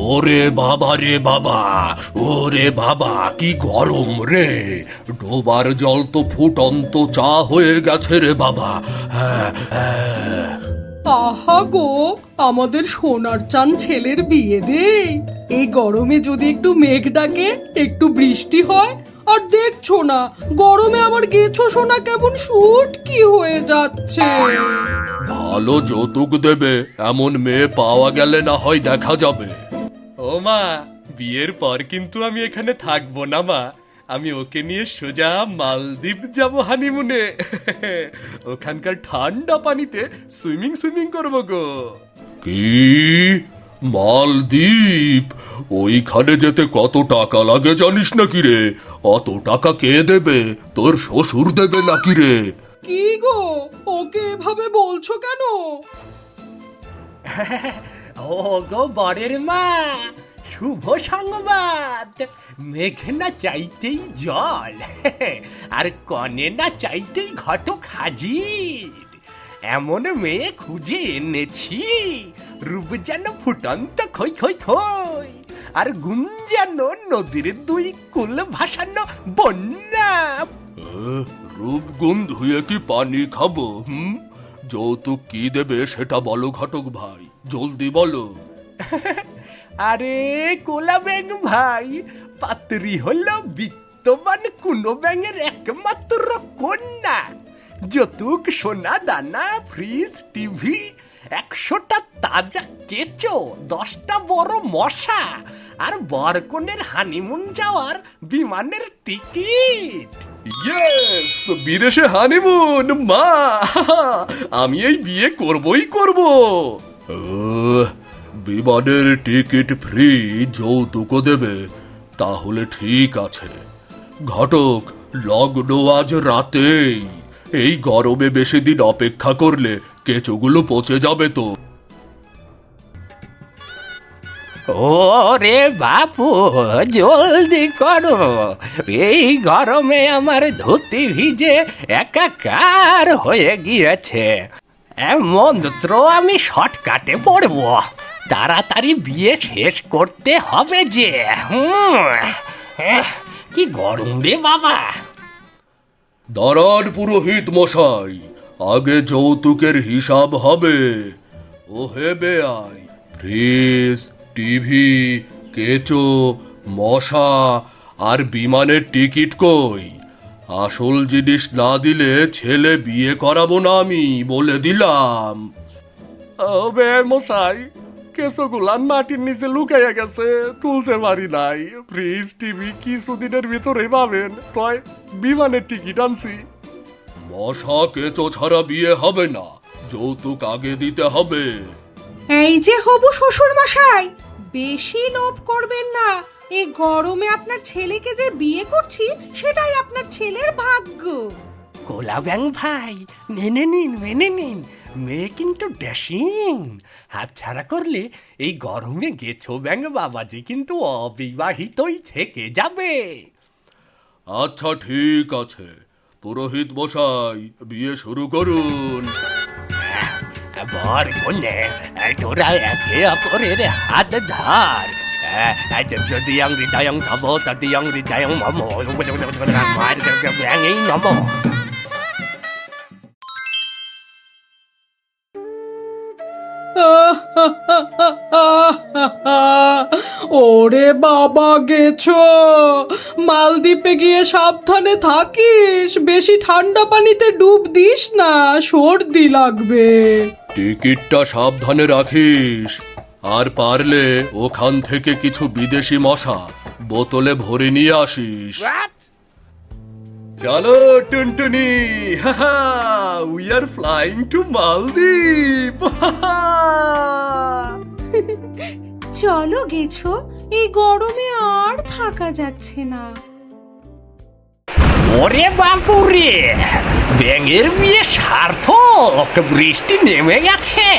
ওরে বাবা রে বাবা, ওরে বাবা কি গরম রে! ডোবার জল তো ফুটন্ত চা হয়ে গেছে রে বাবা। আহা গো, আমাদের সোনার চাঁদ ছেলের বিয়ে দে। এই গরমে যদি একটু মেঘ ডাকে, একটু বৃষ্টি হয়, আর দেখছো না গরমে আমার গেছো সোনা কেমন শুটকি হয়ে যাচ্ছে। ভালো যৌতুক দেবে এমন মেয়ে পাওয়া গেলে না হয় দেখা যাবে। ও মা, বিয়ের পর কিন্তু আমি এখানে থাকবো না মা। আমি ওকে নিয়ে সোজা মালদ্বীপ যাব হানিমুনে। ওখানকার ঠান্ডা পানিতে সুইমিং করবো গো। কি? মালদ্বীপ? ওইখানে যেতে কত টাকা লাগে জানিস নাকি রে? অত টাকা কে দেবে? তোর শ্বশুর দেবে নাকি রে? কি গো, ওকে এভাবে বলছো কেন? ও গো বরের মা, শুভ সংবাদ। মেঘ না চাইতেই জল, আর কনে না চাইতেই ঘটক হাজির। এমন মেয়ে খুঁজে এনেছি, রূপ যেন ফুটন্ত খই খই খই, আর গুণ যেন নদীর দুই কুল ভাসানো বন্যা। রূপগুণ ধুয়ে কি পানি খাবো? যৌতুক কি দেবে সেটা বলো ঘটক ভাই, জলদি বলো। আরে কোলা ব্যাং ভাই, পাত্রী হলো বিত্তবান কুনো ব্যাঙের একমাত্র কন্যা। যৌতুক সোনা দানা, ফ্রিজ, টিভি, 100টা তাজা কেঁচো, 10টা বড় মশা, আর বরকনের হানিমুন যাওয়ার বিমানের টিকিট। ইয়েস, বিদেশে হানিমুন মা! আমি এই বিয়ে করবই করব। বিমানের টিকিট ফ্রি, যৌতুকও দেবে, তাহলে ঠিক আছে। ঘটক, লগ্ন আজ রাতেই। এই গরমে বেশি দিন অপেক্ষা করলে কেঁচোগুলো পচে যাবে তো। ওরে বাপু, জলদি করো, এই গরমে আমার ধুতি ভিজে একাকার হয়ে গিয়েছে। মন্ত্র আমি শর্টকাটে পড়বো, তাড়াতাড়ি বিয়ে শেষ করতে হবে যে। কি গরম রে বাবা! দাঁড়ান পুরোহিত মশাই, আগে যৌতুকের হিসাব হবে। ও হে বেআই, ফ্রিজ, টিভি, কেঁচো, মশা আর বিমানের টিকিট কই? আসল জিনিস না দিলে ছেলে বিয়ে করাবো না আমি, বলে দিলাম। বে মশাই, কেঁচোগুলান মাটির নিচে লুকাইয়া গেছে, তুলতে পারি নাই। ফ্রিজ, টিভি কিছুদিনের ভিতরে পাবেন, তয় বিমানের টিকিট আনছি। মশা কেঁচো ছাড়া বিয়ে হবে না, যৌতুক আগে দিতে হবে। এই যে হবু শ্বশুর মশাই, বেশি লোভ করবেন না। এই গরমে আপনার ছেলেকে যে বিয়ে করছি, সেটাই আপনার ছেলের ভাগ্য। কোলা ব্যাং ভাই, মেনে নিন, মেয়ে কিন্তু ড্যাশিং। হাত ছাড়া করলে এই গরমে গেছো ব্যাং বাবাজি কিন্তু অবিবাহিতই থেকে যাবে। আচ্ছা ঠিক আছে, পুরোহিত মশাই বিয়ে শুরু করুন। বর কনে তোরা একে অপরের হাত ধার। যদিয়ং হৃদয়ং তব তদিয়ং হৃদয়ং মম, ব্যাঙেই নম। ওরে বাবা গেছো, মালদ্বীপে গিয়ে সাবধানে থাকিস, বেশি ঠান্ডা পানিতে ডুব দিস না, সর্দি লাগবে। টিকিটটা সাবধানে রাখিস, আর পারলে ওখান থেকে কিছু বিদেশি মশা বোতলে ভরে নিয়ে আসিস। চলো টুনটুনি, উই আর ফ্লাইং টু মালদ্বীপ। চলো গেছো, এই গরমে আর থাকা যাচ্ছে না। ওরে বাপুরে, ব্যাঙের বিয়ে সার্থক, বৃষ্টি নেমে গেছে।